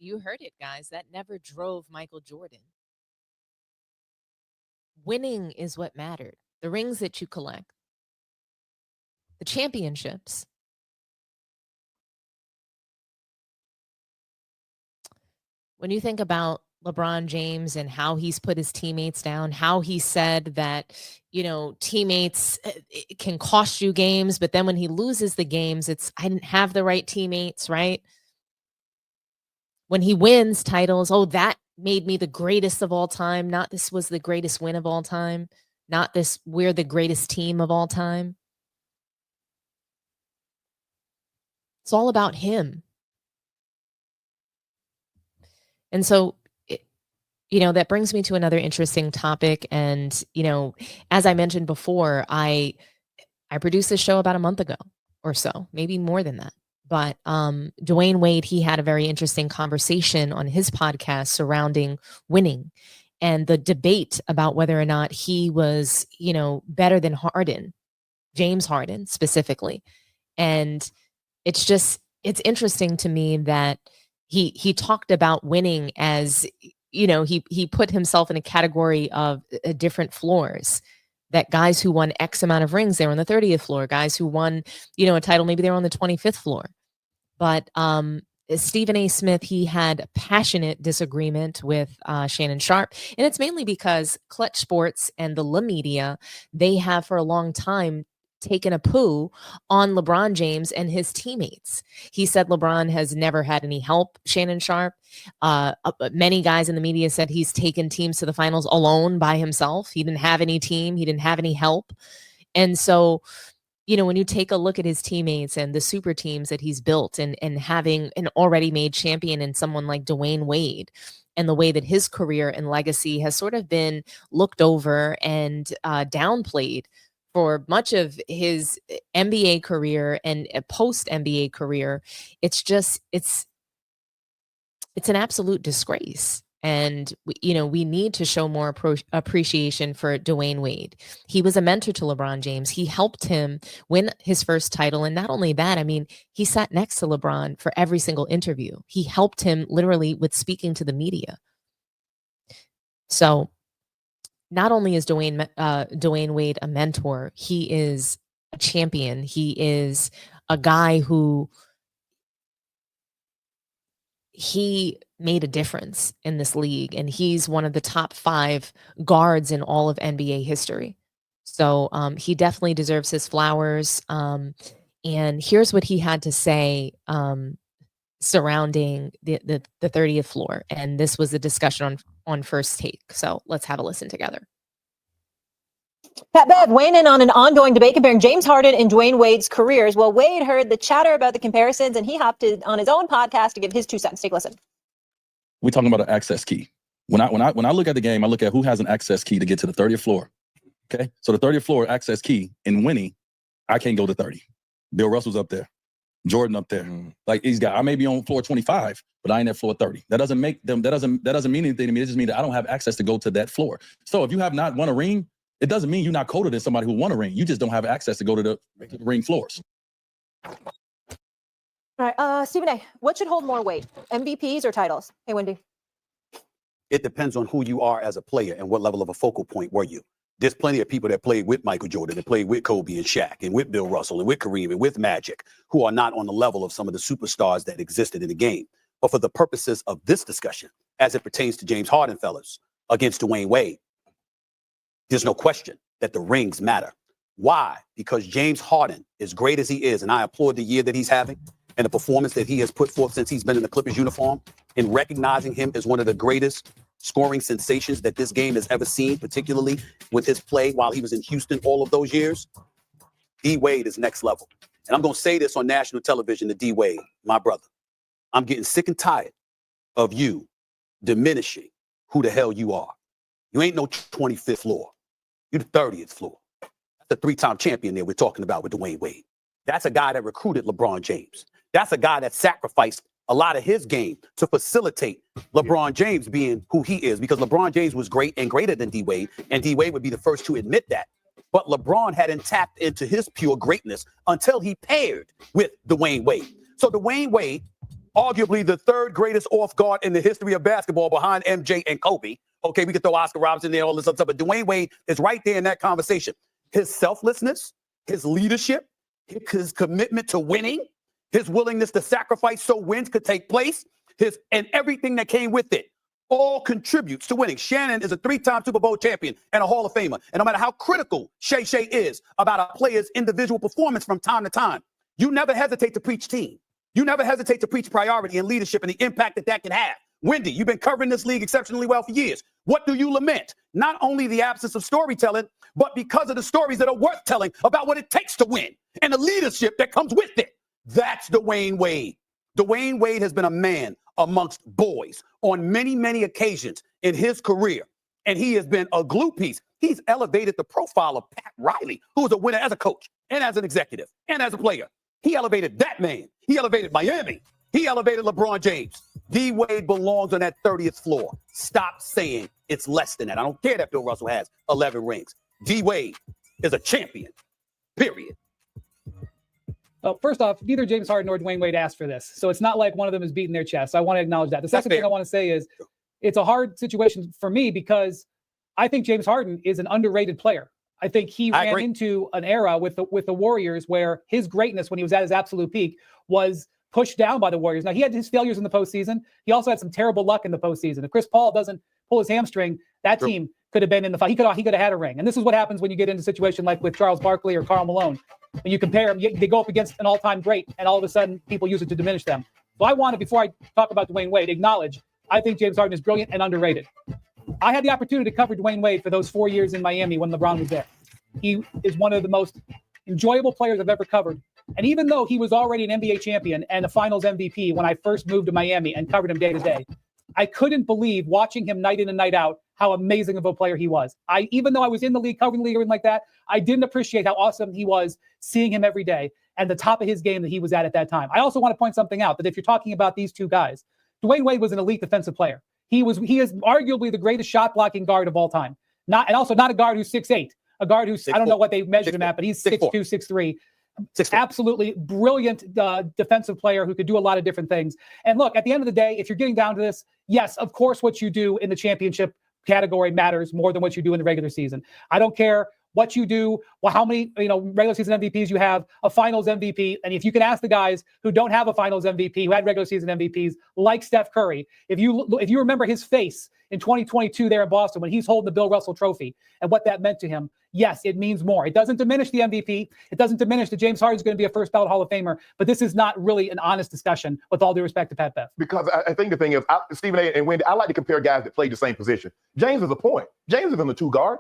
You heard it, guys. That never drove Michael Jordan. Winning is what mattered. The rings that you collect, the championships. When you think about LeBron James and how he's put his teammates down, how he said that, teammates can cost you games, but then when he loses the games, it's, I didn't have the right teammates, right? When he wins titles, oh, that made me the greatest of all time. Not this was the greatest win of all time. Not this, we're the greatest team of all time. It's all about him. And so, that brings me to another interesting topic. And, as I mentioned before, I produced this show about a month ago or so, maybe more than that. But Dwade Wade, he had a very interesting conversation on his podcast surrounding winning and the debate about whether or not he was, better than Harden, James Harden specifically. And it's interesting to me that he talked about winning as, he put himself in a category of different floors. That guys who won X amount of rings, they were on the 30th floor. Guys who won, a title, maybe they were on the 25th floor. But Stephen A. Smith, he had a passionate disagreement with Shannon Sharpe. And it's mainly because Clutch Sports and the La Media, they have for a long time taken a poo on LeBron James and his teammates. He said LeBron has never had any help, Shannon Sharpe. Many guys in the media said he's taken teams to the finals alone by himself. He didn't have any team. He didn't have any help. And so, when you take a look at his teammates and the super teams that he's built and having an already made champion in someone like Dwade Wade, and the way that his career and legacy has sort of been looked over and downplayed for much of his NBA career and post NBA career, it's an absolute disgrace. And we need to show more appreciation for Dwade Wade. He was a mentor to LeBron James. He helped him win his first title. And not only that, he sat next to LeBron for every single interview. He helped him literally with speaking to the media. So not only is Dwade Wade a mentor, he is a champion. He is a guy who he made a difference in this league, and he's one of the top 5 guards in all of NBA history. So he definitely deserves his flowers. And here's what he had to say surrounding the 30th floor. And this was the discussion on First Take. So let's have a listen together. Pat Bev weighing in on an ongoing debate comparing James Harden and Dwade Wade's careers. Well, Wade heard the chatter about the comparisons, and he hopped on his own podcast to give his 2 cents. Take a listen. We're talking about an access key. When I look at the game, I look at who has an access key to get to the 30th floor. Okay, so the 30th floor access key in winning, I can't go to 30. Bill Russell's up there, Jordan up there. Like these guys, I may be on floor 25, but I ain't at floor 30. That doesn't make them. That doesn't mean anything to me. It just means that I don't have access to go to that floor. So if you have not won a ring, it doesn't mean you're not colder than somebody who won a ring. You just don't have access to go to the ring floors. All right, Stephen A., what should hold more weight, MVPs or titles? Hey, Wendy. It depends on who you are as a player and what level of a focal point were you. There's plenty of people that played with Michael Jordan, that played with Kobe and Shaq, and with Bill Russell, and with Kareem, and with Magic, who are not on the level of some of the superstars that existed in the game. But for the purposes of this discussion, as it pertains to James Harden, fellas, against Dwade Wade, there's no question that the rings matter. Why? Because James Harden, as great as he is, and I applaud the year that he's having and the performance that he has put forth since he's been in the Clippers uniform, in recognizing him as one of the greatest scoring sensations that this game has ever seen, particularly with his play while he was in Houston all of those years, D. Wade is next level. And I'm going to say this on national television to D. Wade, my brother. I'm getting sick and tired of you diminishing who the hell you are. You ain't no 25th floor. You're the 30th floor. That's a 3-time champion there we're talking about with Dwade Wade. That's a guy that recruited LeBron James. That's a guy that sacrificed a lot of his game to facilitate LeBron James being who he is, because LeBron James was great and greater than D. Wade, and D. Wade would be the first to admit that. But LeBron hadn't tapped into his pure greatness until he paired with Dwade Wade. So Dwade Wade arguably the third greatest off guard in the history of basketball behind MJ and Kobe. Okay, we could throw Oscar Robertson there, all this other stuff, but Dwayne Wade is right there in that conversation. His selflessness, his leadership, his commitment to winning, his willingness to sacrifice so wins could take place, and everything that came with it all contributes to winning. Shannon is a 3-time Super Bowl champion and a Hall of Famer. And no matter how critical Shay is about a player's individual performance from time to time, you never hesitate to preach team. You never hesitate to preach priority and leadership and the impact that can have. Wendy, you've been covering this league exceptionally well for years. What do you lament? Not only the absence of storytelling, but because of the stories that are worth telling about what it takes to win and the leadership that comes with it. That's Dwayne Wade. Dwayne Wade has been a man amongst boys on many, many occasions in his career, and he has been a glue piece. He's elevated the profile of Pat Riley, who was a winner as a coach and as an executive and as a player. He elevated that man. He elevated Miami. He elevated LeBron James. D. Wade belongs on that 30th floor. Stop saying it's less than that. I don't care that Bill Russell has 11 rings. D. Wade is a champion, period. Well, first off, neither James Harden nor Dwayne Wade asked for this. So it's not like one of them is beating their chest. So I want to acknowledge that. The second thing I want to say is it's a hard situation for me because I think James Harden is an underrated player. I think he ran into an era with the Warriors where his greatness when he was at his absolute peak was pushed down by the Warriors. Now, he had his failures in the postseason. He also had some terrible luck in the postseason. If Chris Paul doesn't pull his hamstring, that team could have been in the fight. He could have had a ring. And this is what happens when you get into a situation like with Charles Barkley or Karl Malone. When you compare them, they go up against an all-time great, and all of a sudden people use it to diminish them. So I want to, before I talk about Dwayne Wade, acknowledge I think James Harden is brilliant and underrated. I had the opportunity to cover Dwayne Wade for those 4 years in Miami when LeBron was there. He is one of the most enjoyable players I've ever covered. And even though he was already an NBA champion and a finals MVP when I first moved to Miami and covered him day to day, I couldn't believe watching him night in and night out how amazing of a player he was. Even though I was in the league, covering the league, everything like that, I didn't appreciate how awesome he was seeing him every day and the top of his game that he was at that time. I also want to point something out that if you're talking about these two guys, Dwayne Wade was an elite defensive player. He is arguably the greatest shot blocking guard of all time. And also not a guard who's 6'8", a guard who's, I don't know what they measured him at, but he's 6'2", 6'3". Absolutely brilliant defensive player who could do a lot of different things. And look, at the end of the day, if you're getting down to this, yes, of course, what you do in the championship category matters more than what you do in the regular season. I don't care what you do, how many regular season MVPs you have, a finals MVP. And if you can ask the guys who don't have a finals MVP, who had regular season MVPs, like Steph Curry, if you remember his face in 2022 there in Boston when he's holding the Bill Russell trophy and what that meant to him, yes, it means more. It doesn't diminish the MVP. It doesn't diminish that James Harden's going to be a first ballot Hall of Famer. But this is not really an honest discussion, with all due respect to Pat Bev. Because I think the thing is, Stephen A. and Wendy, I like to compare guys that played the same position. James is a point. James is in the 2 guard.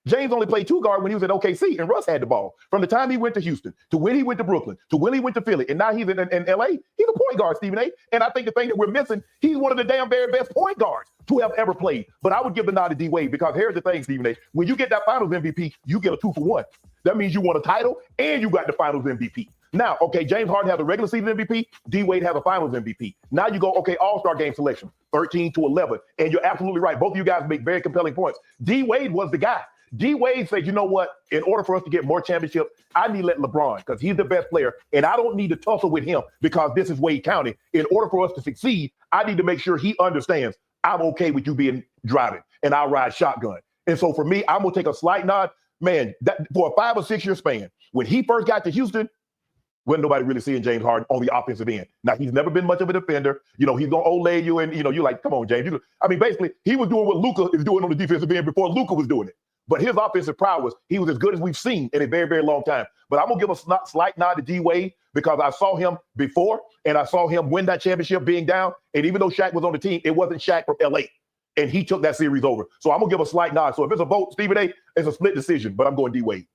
James only played 2 guard when he was at OKC, and Russ had the ball. From the time he went to Houston, to when he went to Brooklyn, to when he went to Philly, and now he's in LA, he's a point guard, Stephen A. And I think the thing that we're missing, he's one of the damn very best point guards to have ever played. But I would give the nod to D. Wade, because here's the thing, Stephen A. When you get that finals MVP, you get a 2-for-1. That means you won a title and you got the finals MVP. Now, okay, James Harden has a regular season MVP. D. Wade has a finals MVP. Now you go, okay, all-star game selection, 13 to 11. And you're absolutely right. Both of you guys make very compelling points. D. Wade was the guy. D. Wade said, you know what? In order for us to get more championships, I need to let LeBron, because he's the best player, and I don't need to tussle with him because this is Wade County. In order for us to succeed, I need to make sure he understands I'm okay with you being driving, and I'll ride shotgun. And so for me, I'm going to take a slight nod. Man, that for a 5 or 6 year span, when he first got to Houston, wasn't nobody really seeing James Harden on the offensive end. Now, he's never been much of a defender. He's going to olay you, and, you're like, come on, James. Basically, he was doing what Luka is doing on the defensive end before Luka was doing it. But his offensive prowess, he was as good as we've seen in a very, very long time. But I'm going to give a slight nod to D. Wade because I saw him before, and I saw him win that championship being down. And even though Shaq was on the team, it wasn't Shaq from L.A., and he took that series over. So I'm going to give a slight nod. So if it's a vote, Stephen A., it's a split decision, but I'm going D. Wade.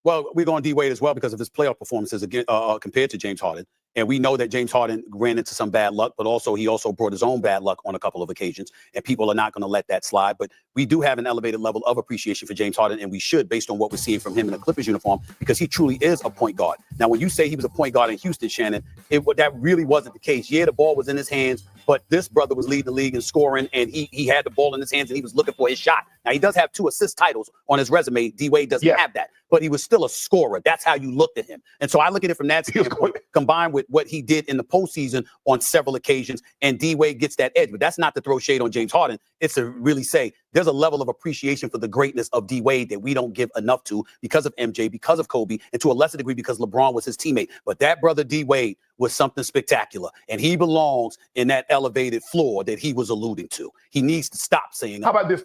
Well, we're going D. Wade as well because of his playoff performances again, compared to James Harden. And we know that James Harden ran into some bad luck, but he also brought his own bad luck on a couple of occasions. And people are not going to let that slide. But we do have an elevated level of appreciation for James Harden, and we should, based on what we're seeing from him in the Clippers uniform, because he truly is a point guard. Now, when you say he was a point guard in Houston, Shannon, that really wasn't the case. Yeah, the ball was in his hands, but this brother was leading the league in scoring, and he had the ball in his hands, and he was looking for his shot. Now, he does have 2 assist titles on his resume. D-Wade doesn't have that, but he was still a scorer. That's how you looked at him. And so I look at it from that standpoint, combined with what he did in the postseason on several occasions, and D-Wade gets that edge. But that's not to throw shade on James Harden. It's to really say there's a level of appreciation for the greatness of D-Wade that we don't give enough to because of MJ, because of Kobe, and to a lesser degree because LeBron was his teammate. But that brother D-Wade was something spectacular, and he belongs in that elevated floor that he was alluding to. He needs to stop saying, how about this?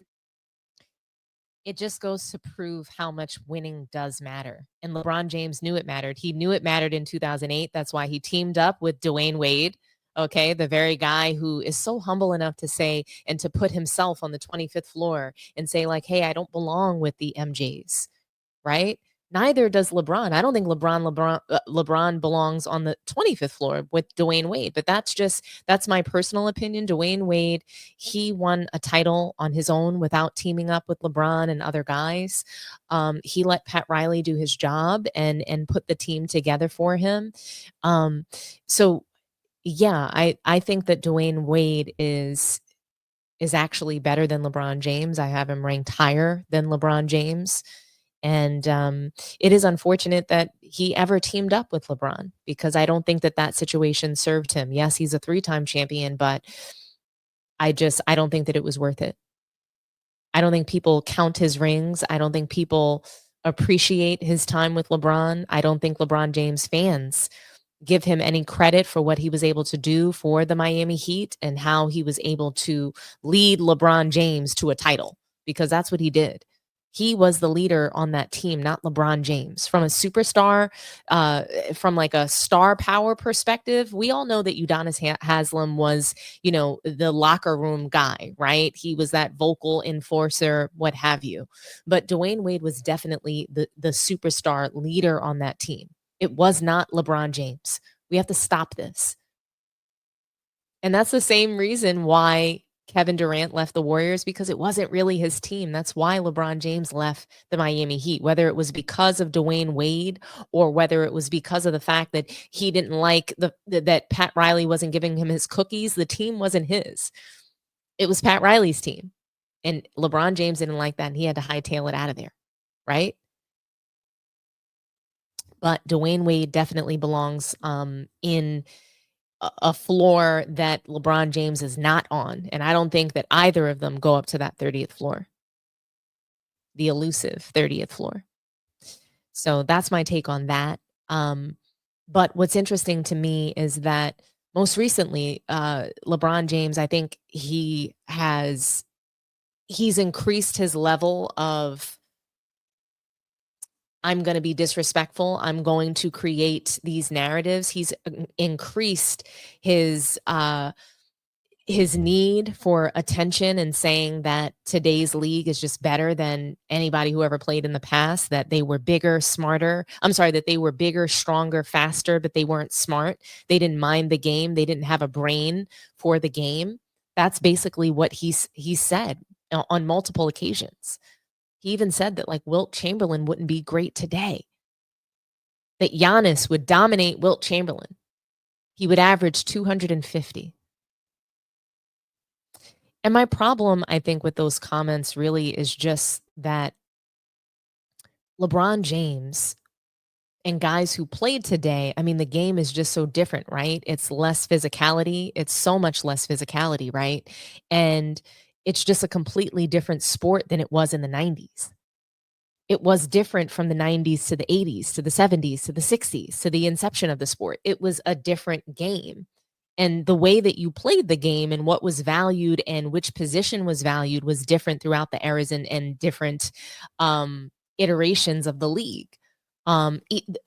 It just goes to prove how much winning does matter. And LeBron James knew it mattered. He knew it mattered in 2008. That's why he teamed up with Dwayne Wade. Okay, the very guy who is so humble enough to say and to put himself on the 25th floor and say, like, hey, I don't belong with the MJs, right? Neither does LeBron. I don't think LeBron belongs on the 25th floor with Dwayne Wade, but that's my personal opinion. Dwayne Wade, he won a title on his own without teaming up with LeBron and other guys. He let Pat Riley do his job and put the team together for him. So yeah, I think that Dwayne Wade is actually better than LeBron James. I have him ranked higher than LeBron James. And it is unfortunate that he ever teamed up with LeBron, because I don't think that situation served him. Yes, he's a 3-time champion, but I don't think that it was worth it. I don't think people count his rings. I don't think people appreciate his time with LeBron. I don't think LeBron James fans give him any credit for what he was able to do for the Miami Heat and how he was able to lead LeBron James to a title, because that's what he did. He was the leader on that team, not LeBron James. From a superstar, from like a star power perspective, we all know that Udonis Haslem was, the locker room guy, right? He was that vocal enforcer, what have you. But Dwayne Wade was definitely the superstar leader on that team. It was not LeBron James. We have to stop this. And that's the same reason why Kevin Durant left the Warriors, because it wasn't really his team. That's why LeBron James left the Miami Heat, whether it was because of Dwayne Wade or whether it was because of the fact that he didn't like that Pat Riley wasn't giving him his cookies. The team wasn't his. It was Pat Riley's team. And LeBron James didn't like that, and he had to hightail it out of there, right? But Dwayne Wade definitely belongs in a floor that LeBron James is not on. And I don't think that either of them go up to that 30th floor, the elusive 30th floor. So that's my take on that. But what's interesting to me is that most recently, LeBron James, I think he's increased his level of, I'm going to be disrespectful. I'm going to create these narratives. He's increased his need for attention and saying that today's league is just better than anybody who ever played in the past, that they were bigger, smarter. that they were bigger, stronger, faster, but they weren't smart. They didn't mind the game. They didn't have a brain for the game. That's basically what he said on multiple occasions. He even said that, like, Wilt Chamberlain wouldn't be great today, that Giannis would dominate Wilt Chamberlain. He would average 250. And my problem, I think, with those comments really is just that LeBron James and guys who played today, I mean, the game is just so different, right? It's less physicality. It's so much less physicality, right? And it's just a completely different sport than it was in the 90s. It was different from the 90s to the 80s, to the 70s, to the 60s, to the inception of the sport. It was a different game. And the way that you played the game and what was valued and which position was valued was different throughout the eras and different iterations of the league.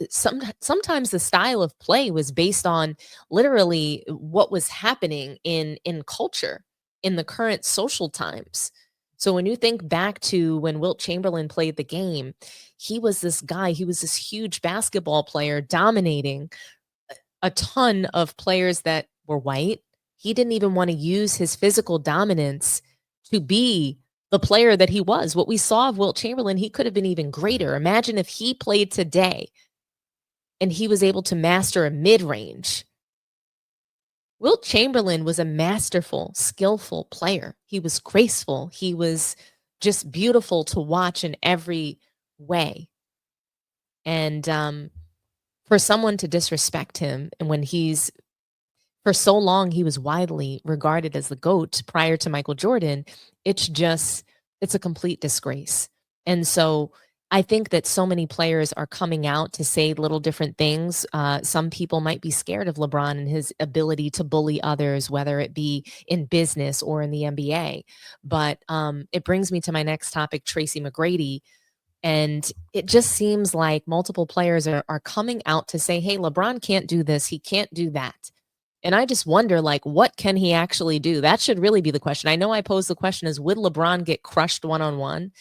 Sometimes the style of play was based on literally what was happening in culture in the current social times. So when you think back to when Wilt Chamberlain played the game, he was this guy, he was this huge basketball player dominating a ton of players that were white. He didn't even want to use his physical dominance to be the player that he was. What we saw of Wilt Chamberlain, he could have been even greater. Imagine if he played today and he was able to master a mid-range. Wilt Chamberlain was a masterful, skillful player. He was graceful. He was just beautiful to watch in every way. And for someone to disrespect him, and when for so long, he was widely regarded as the GOAT prior to Michael Jordan, it's a complete disgrace. And so I think that so many players are coming out to say little different things. Some people might be scared of LeBron and his ability to bully others, whether it be in business or in the NBA. But it brings me to my next topic, Tracy McGrady. And it just seems like multiple players are coming out to say, hey, LeBron can't do this. He can't do that. And I just wonder, like, what can he actually do? That should really be the question. I know I posed the question is, would LeBron get crushed one-on-one?